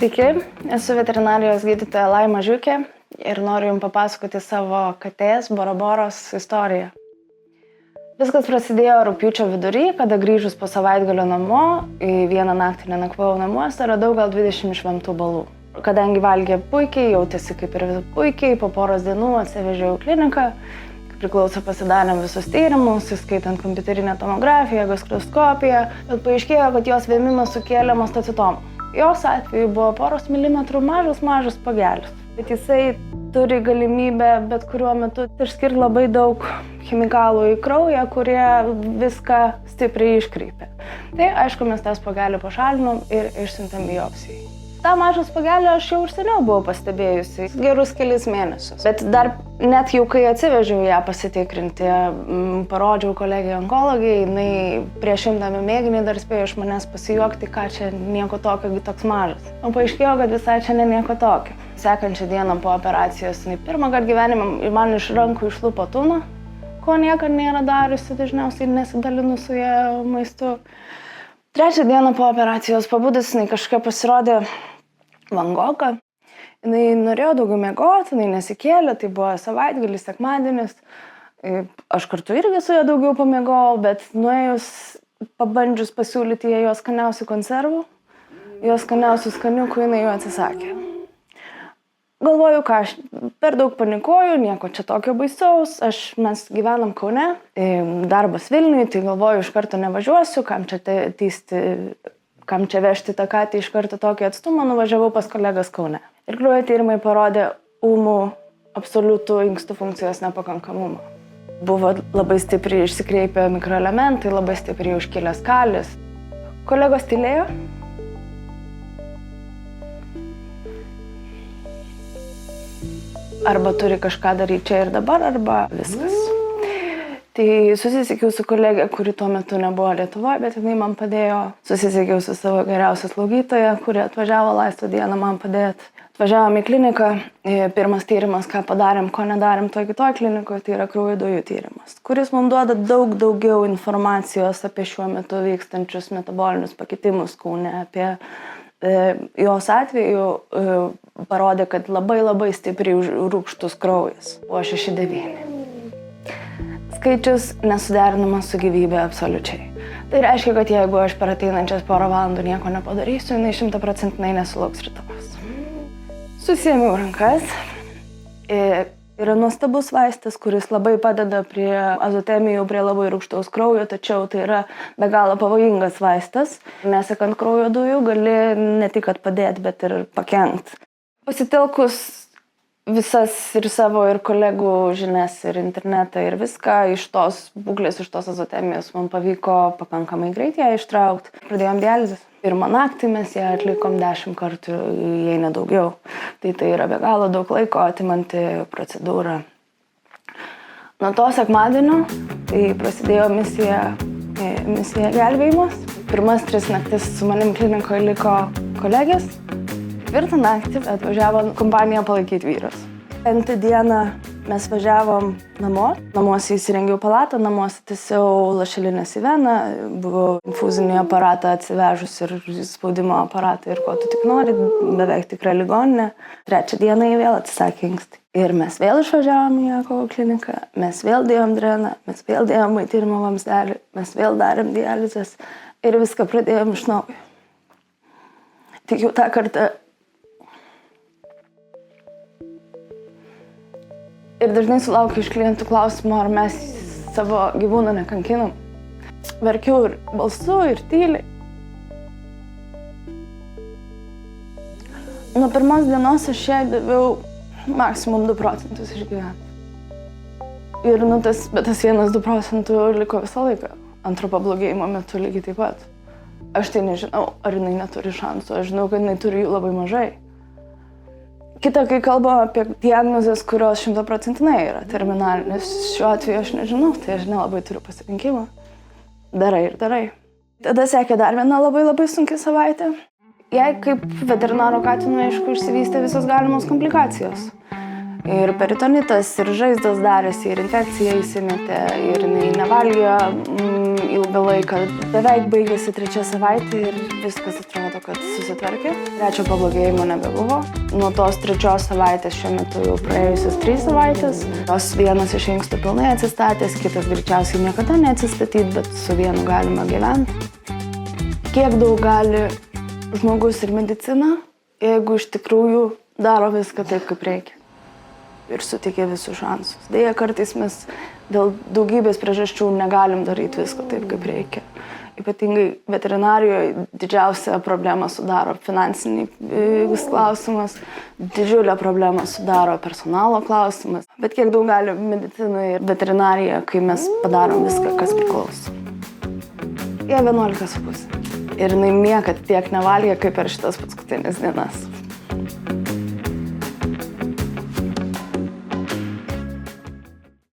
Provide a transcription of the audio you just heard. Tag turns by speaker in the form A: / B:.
A: Sveiki, esu veterinarijos gydytoja Laima Žiūkė ir noriu Jums papasakoti savo katės Boroboros istoriją. Viskas prasidėjo rugpjūčio vidury, kada grįžus po savaitgalio namo, į vieną naktį nenakvojau namuose, radau gal 20 išvemtų balų. Kadangi valgė puikiai, jautėsi kaip ir puikiai, po poros dienų atsivežiau į kliniką, priklauso pasidarėm visus tyrimus, įskaitant kompiuterinę tomografiją, gastroskopiją, bet paaiškėjo, kad jos vėmimas sukėlė mastocitomą. Jos atveju buvo poros milimetrų mažas pagelis, bet jisai turi galimybę bet kuriuo metu išskirti labai daug chemikalų į kraują, kurie viską stipriai iškreipia. Tai aišku, mes tą spagelį pašalinom ir išsiuntėm biopsijai. Ta mažą spagelį aš jau ir seniau buvau pastebėjusi, gerus kelis mėnesius. Bet dar net jau kai atsivežiau ją pasitikrinti, parodžiau kolegijai onkologijai, jinai prieš imdami mėginį dar spėjo iš manęs pasijuokti, ką čia nieko tokio, toks mažas. O paaiškėjo, kad visai čia ne nieko tokio. Sekančią dieną po operacijos, pirmą kartą gyvenime man iš rankų išlupo tuna, ko niekada nėra dariusi, dažniausiai nesidalinu su ja maistu. Trečią dieną po operacijos pabudus, jinai kažkaip pasirodė vangoka. Jinai norėjo daugiau miegoti, jinai nesikėlė, tai buvo savaitgalis, sekmadienis. Aš kartu irgi su ja daugiau pamiegojau, bet nuėjus, pabandžius pasiūlyti jai jos skaniausių konservų, jos skaniausių skaniukų, jinai jų atsisakė. Galvoju, ką aš per daug panikuoju, nieko čia tokio baisaus, mes gyvenam Kaune, darbas Vilniui, tai galvoju, iš karto nevažiuosiu, kam čia vežti tą katę iš karto tokį atstumą, nuvažiavau pas kolegas Kaune. Ir kraujo tyrimai parodė ūmų absoliutų inkstų funkcijos nepakankamumą. Buvo labai stipriai išsikreipę mikroelementai, labai stipriai užkilęs kalis. Kolegos tylėjo. Arba turi kažką daryti čia ir dabar, arba viskas. Tai susisiekiau su kolegė, kuri tuo metu nebuvo Lietuvoje, bet jinai man padėjo. Susisiekiau su savo geriausia slaugytoja, kuri atvažiavo laisvą dieną man padėti. Atvažiavom į kliniką, pirmas tyrimas, ką padarėm, ko nedarėm kitoj klinikoje, tai yra kraujo dujų tyrimas, kuris mums duoda daug daugiau informacijos apie šiuo metu vykstančius metabolinius pakitimus kūne, apie jos atveju parodė, kad labai stipriai rūgštus kraujas, buvo 6,9. Skaičius nesuderinamas su gyvybė absoliučiai. Tai reiškia, kad jeigu aš per ateinančias porą valandų nieko nepadarysiu, jinai 100% nesulauks rytojus. Susiėmiau rankas. Yra nuostabus vaistas, kuris labai padeda prie azotemijų, prie labai rūgštaus kraujo, tačiau tai yra be galo pavojingas vaistas. Nesekant kraujo dujų gali ne tik padėti, bet ir pakenkti. Pasitelkus visas ir savo ir kolegų žinias ir internetą ir viską, iš tos būklės, iš tos azotemijos man pavyko pakankamai greit ją ištraukti. Pradėjom dializės. Pirmą naktį mes ją atlikom 10 kartų, jei ne daugiau. Tai yra be galo daug laiko atimanti procedūra. Nuo to sekmadienio tai prasidėjo misija gelbėjimas. Pirmas 3 naktis su manim klinikoje liko kolegės. 4 naktį atvažiavo kompaniją palaikyti vyras. 5 dieną mes važiavom namo. Namuose įsirengiau palatą, namuose tiesiau lašelinės į veną, buvau infuzinį aparatą atsivežus ir spaudimo aparatą ir ko tu tik nori, beveik tikra ligoninė. 3 dieną jie vėl atsisakė inkstį. Ir mes vėl išvažiavom į Jakovo kliniką, mes vėl dėjom dreną, mes vėl dėjom maitinimo vamzdelį, mes vėl darėm dializės ir viską pradėjom iš naujo. Tik jau tą kartą. Ir dažnai sulaukiu iš klientų klausimų, ar mes savo gyvūną nekankinam. Verkiau ir balsu, ir tyliai. Nuo pirmos dienos aš jai daviau maksimum 2% išgyventi. Ir tas 1-2% liko visą laiką. Antro pablogėjimo metu lygiai taip pat. Aš tai nežinau, ar jinai neturi šansų. Aš žinau, kad jinai turi jų labai mažai. Kita, kai kalbame apie diagnozes, kurios 100% yra terminalinės, šiuo atveju aš nežinau, tai aš nelabai turiu pasirinkimą. Darai ir darai. Tada sekė dar viena labai sunki savaitė. Jei kaip veterinaro katinui, aišku, išsivystė visos galimos komplikacijos. Ir peritonitas, ir žaizdos darėsi, ir infekcija įsimetė, ir jinai nevalgė ilgą laiką. Beveik baigėsi 3 savaitė ir viskas atrodo, kad susitvarkė. 3 pablogėjimo nebebuvo. Nuo tos 3 savaitės šiuo metu jau praėjusios 3 savaitės. Tos vienas iš inkstų pilnai atsistatęs, kitas greičiausiai niekada neatsistatyti, bet su vienu galima gyventi. Kiek daug gali žmogus ir medicina, jeigu iš tikrųjų daro viską taip, kaip reikia. Ir suteikia visus šansus. Deja, kartais mes dėl daugybės priežasčių negalim daryti visko taip, kaip reikia. Ypatingai veterinarijoje didžiausia problema sudaro finansiniai klausimas, didžiulę problemą sudaro personalo klausimas. Bet kiek daug gali medicina ir veterinarija, kai mes padarom viską, kas priklauso. Jie 11,5. Ir jinai niekad tiek nevalgė, kaip per šitas paskutinės dienas.